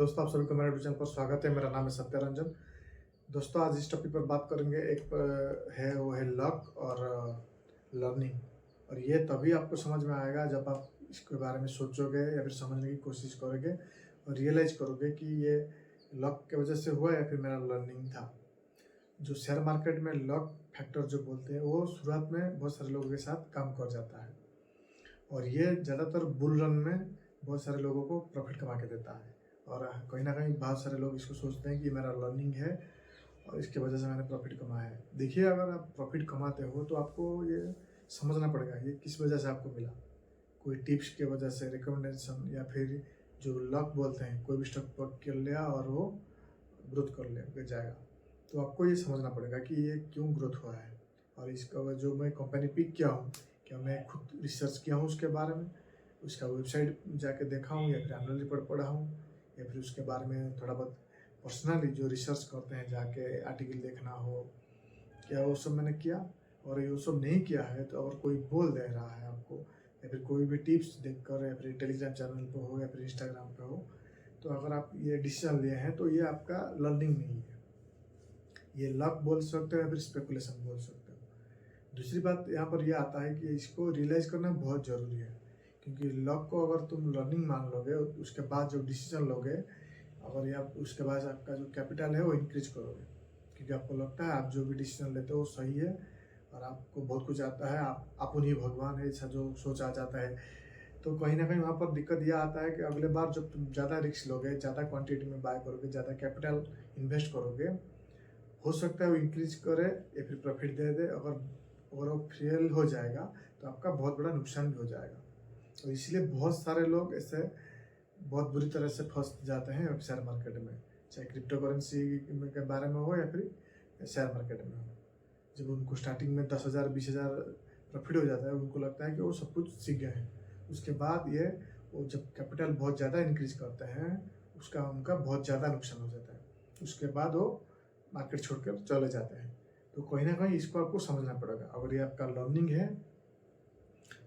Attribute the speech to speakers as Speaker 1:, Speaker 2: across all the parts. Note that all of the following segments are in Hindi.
Speaker 1: दोस्तों, आप सभी को मेरे यूट्यूब चैनल पर स्वागत है। मेरा नाम है सत्य रंजन। दोस्तों, आज इस टॉपिक पर बात करेंगे। एक है वो है लक और लर्निंग। और ये तभी आपको समझ में आएगा जब आप इसके बारे में सोचोगे या फिर समझने की कोशिश करोगे और रियलाइज करोगे कि ये लक की वजह से हुआ या फिर मेरा लर्निंग था। जो शेयर मार्केट में लक फैक्टर जो बोलते हैं, वो शुरुआत में बहुत सारे लोगों के साथ काम कर जाता है और ये ज़्यादातर बुल रन में बहुत सारे लोगों को प्रॉफिट कमा के देता है। और कहीं ना कहीं बहुत सारे लोग इसको सोचते हैं कि मेरा लर्निंग है और इसके वजह से मैंने प्रॉफिट कमाया है। देखिए, अगर आप प्रॉफिट कमाते हो तो आपको ये समझना पड़ेगा ये किस वजह से आपको मिला। कोई टिप्स की वजह से, रिकमेंडेशन, या फिर जो लक बोलते हैं, कोई भी स्टॉक पर कर लिया और वो ग्रोथ कर जाएगा। तो आपको ये समझना पड़ेगा कि ये क्यों ग्रोथ हुआ है। और इसका जो मैं कंपनी पिक किया हूँ, क्या मैं खुद रिसर्च किया हूँ उसके बारे में, उसका वेबसाइट जाके देखा हूँ या फिर एनुअल रिपोर्ट पढ़ा हूँ, या फिर उसके बारे में थोड़ा बहुत पर्सनली जो रिसर्च करते हैं, जाके आर्टिकल देखना हो, क्या वो सब मैंने किया। और ये वो सब नहीं किया है तो अगर कोई बोल दे रहा है आपको, या फिर कोई भी टिप्स देखकर, या फिर टेलीग्राम चैनल पर हो या फिर इंस्टाग्राम पे हो, तो अगर आप ये डिसीजन लिए हैं तो ये आपका लर्निंग नहीं है, ये लक बोल सकते हो या फिर स्पेकुलेशन बोल सकते हो। दूसरी बात यहाँ पर यह आता है कि इसको रियलाइज करना बहुत ज़रूरी है, क्योंकि लक को अगर तुम लर्निंग मान लोगे, उसके बाद जो डिसीजन लोगे, अगर या उसके बाद आपका जो कैपिटल है वो इंक्रीज करोगे, क्योंकि आपको लगता है आप जो भी डिसीजन लेते हो वो सही है और आपको बहुत कुछ आता है, आप उन्हीं भगवान है, ऐसा जो सोच आ जाता है। तो कहीं ना कहीं वहाँ पर दिक्कत यह आता है कि अगले बार जब तुम ज़्यादा रिस्क लोगे, ज़्यादा क्वांटिटी में बाय करोगे, ज़्यादा कैपिटल इन्वेस्ट करोगे, हो सकता है वो इंक्रीज करे या फिर प्रॉफिट दे दे। अगर वो फेल हो जाएगा तो आपका बहुत बड़ा नुकसान भी हो जाएगा। तो इसलिए बहुत सारे लोग ऐसे बहुत बुरी तरह से फंस जाते हैं शेयर मार्केट में, चाहे क्रिप्टो करेंसी के बारे में हो या फिर शेयर मार्केट में हो। जब उनको स्टार्टिंग में 10,000 20,000 प्रॉफिट हो जाता है, उनको लगता है कि वो सब कुछ सीख गए हैं। उसके बाद ये वो जब कैपिटल बहुत ज़्यादा इंक्रीज करते हैं, उसका उनका बहुत ज़्यादा नुकसान हो जाता है। उसके बाद वो मार्केट छोड़कर चले जाते हैं। तो कहीं ना कहीं इसको आपको समझना पड़ेगा। अगर ये आपका लर्निंग है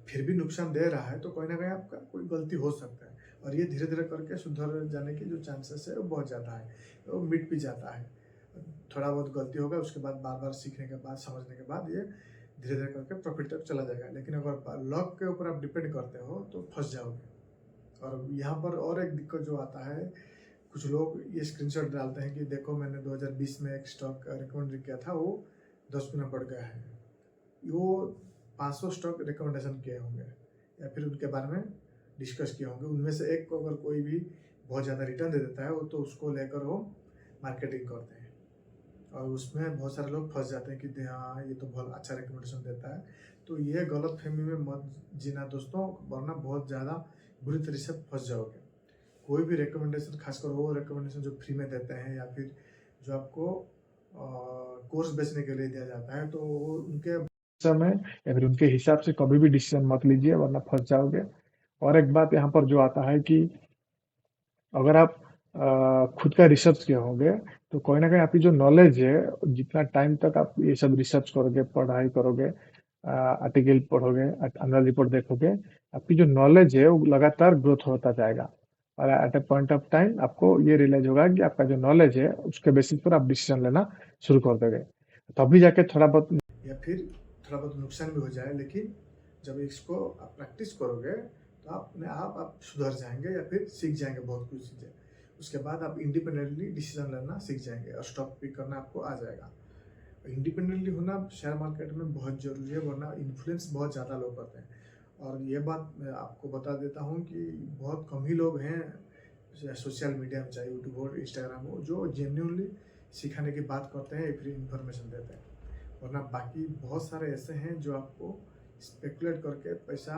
Speaker 1: फिर भी नुकसान दे रहा है तो कहीं ना कहीं आपका कोई गलती हो सकता है, और ये धीरे धीरे करके सुधर जाने की जो चांसेस है वो बहुत ज़्यादा है, वो मिट भी जाता है। थोड़ा बहुत गलती होगा, उसके बाद बार बार सीखने के बाद, समझने के बाद ये धीरे धीरे करके प्रॉफिट तक चला जाएगा। लेकिन अगर लक के ऊपर आप डिपेंड करते हो तो फंस जाओगे। और यहाँ पर और एक दिक्कत जो आता है, कुछ लोग ये स्क्रीनशॉट डालते हैं कि देखो मैंने 2020 में एक स्टॉक रिकमेंड किया था, वो 10 गुना बढ़ गया है। वो 500 स्टॉक रिकमेंडेशन किए होंगे या फिर उनके बारे में डिस्कस किए होंगे, उनमें से एक को अगर कोई भी बहुत ज़्यादा रिटर्न दे देता है वो, तो उसको लेकर वो मार्केटिंग करते हैं। और उसमें बहुत सारे लोग फंस जाते हैं कि हाँ ये तो बहुत अच्छा रिकमेंडेशन देता है। तो ये गलत फहमी में मत जीना दोस्तों, वरना बहुत ज़्यादा बुरी तरह से फंस जाओगे। कोई भी रिकमेंडेशन, खासकर वो रिकमेंडेशन जो फ्री में देते हैं या फिर जो आपको कोर्स बेचने के लिए दिया जाता है, तो वो उनके समय या फिर उनके हिसाब से कभी भी डिसीजन मत लीजिए, वरना फंस जाओगे। और एक बात यहाँ पर जो आता है कि अगर आप खुद का रिसर्च किए होंगे तो कहीं ना कहीं आपकी जो नॉलेज है, जितना टाइम तक आप ये सब रिसर्च करोगे, पढ़ाई करोगे, आर्टिकल पढ़ोगे, एनुअल रिपोर्ट देखोगे, आपकी जो नॉलेज है वो लगातार ग्रोथ होता जाएगा। और at a point of time आपको ये रियलाइज होगा कि आपका जो नॉलेज है उसके बेसिस पर आप डिसीजन लेना शुरू कर दोगे। तभी जाके थोड़ा बहुत या फिर थोड़ा बहुत नुकसान भी हो जाए, लेकिन जब इसको आप प्रैक्टिस करोगे तो आप अपने आप सुधर जाएंगे या फिर सीख जाएंगे बहुत कुछ चीज़ें। उसके बाद आप इंडिपेंडेंटली डिसीजन लेना सीख जाएंगे और स्टॉक पिक करना आपको आ जाएगा। इंडिपेंडेंटली होना शेयर मार्केट में बहुत ज़रूरी है, वरना इन्फ्लुएंस बहुत ज़्यादा लोग करते हैं। और ये बात मैं आपको बता देता हूँ कि बहुत कम ही लोग हैं सोशल मीडिया में, चाहे यूट्यूब हो, इंस्टाग्राम हो, जो जेन्यूनली सिखाने की बात करते हैं या फिर इन्फॉर्मेशन देते हैं। वरना बाकी बहुत सारे ऐसे हैं जो आपको स्पेकुलेट करके पैसा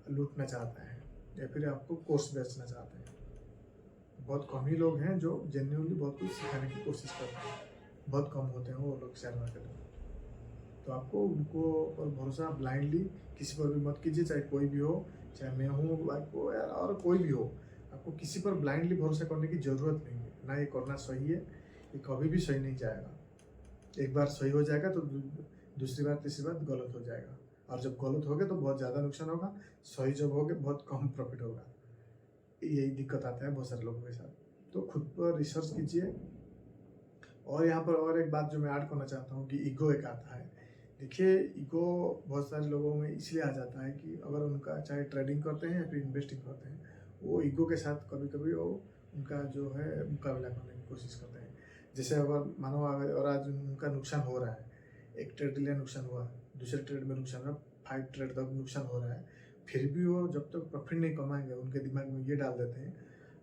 Speaker 1: लूटना चाहते हैं या फिर आपको कोर्स बेचना चाहते हैं। बहुत कम ही लोग हैं जो जेन्यूनली बहुत कुछ सिखाने की कोशिश करते हैं, बहुत कम होते हैं वो लोग शेयर मार्केट में। तो आपको उनको पर भरोसा ब्लाइंडली किसी पर भी मत कीजिए, चाहे कोई भी हो, चाहे मैं हूँ, आपको यार और कोई भी हो। आपको किसी पर ब्लाइंडली भरोसा करने की ज़रूरत नहीं है, ना ये करना सही है। ये कभी भी सही नहीं जाएगा। एक बार सही हो जाएगा तो दूसरी बार, तीसरी बार गलत हो जाएगा। और जब गलत हो गए तो बहुत ज़्यादा नुकसान होगा, सही जब हो गए बहुत कम प्रॉफिट होगा। यही दिक्कत आता है बहुत सारे लोगों के साथ। तो खुद पर रिसर्च कीजिए। और यहाँ पर और एक बात जो मैं ऐड करना चाहता हूँ कि ईगो एक आता है। देखिए, ईगो बहुत सारे लोगों में इसलिए आ जाता है कि अगर उनका चाहे ट्रेडिंग करते हैं या फिर इन्वेस्टिंग करते हैं, वो ईगो के साथ कभी कभी वो उनका जो है मुकाबला करने की कोशिश करते हैं। जैसे अगर मानो और आज उनका नुकसान हो रहा है, एक ट्रेड के लिए नुकसान हुआ, दूसरे ट्रेड में नुकसान हुआ, 5 ट्रेड तक नुकसान हो रहा है, फिर भी वो जब तक प्रॉफिट नहीं कमाएंगे उनके दिमाग में ये डाल देते हैं,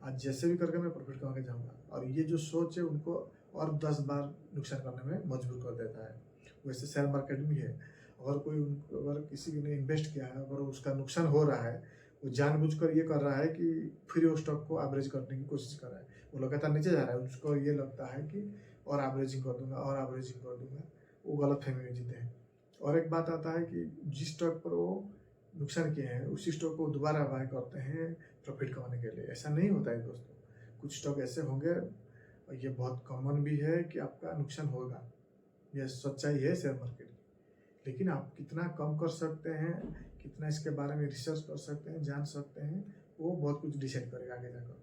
Speaker 1: आज जैसे भी करके मैं प्रॉफिट कमा के जाऊँगा। और ये जो सोच है उनको और 10 बार नुकसान करने में मजबूर कर देता है। वैसे शेयर मार्केट भी है, अगर किसी ने इन्वेस्ट किया है, अगर उसका नुकसान हो रहा है, वो जानबूझकर ये कर रहा है कि फिर वो स्टॉक को एवरेज करने की कोशिश कर रहा है। वो लगातार नीचे जा रहा है, उसको ये लगता है कि और एवरेजिंग कर दूंगा और एवरेजिंग कर दूंगा, वो गलत फहमी में जीते हैं। और एक बात आता है कि जिस स्टॉक पर वो नुकसान किए हैं उसी स्टॉक को दोबारा बाय करते हैं प्रॉफिट कमाने के लिए। ऐसा नहीं होता है दोस्तों, कुछ स्टॉक ऐसे होंगे, और ये बहुत कॉमन भी है कि आपका नुकसान होगा, यह सच्चाई है शेयर मार्केट की। लेकिन आप कितना कम कर सकते हैं, कितना इसके बारे में रिसर्च कर सकते हैं, जान सकते हैं, वो बहुत कुछ डिसाइड करेगा आगे जाकर।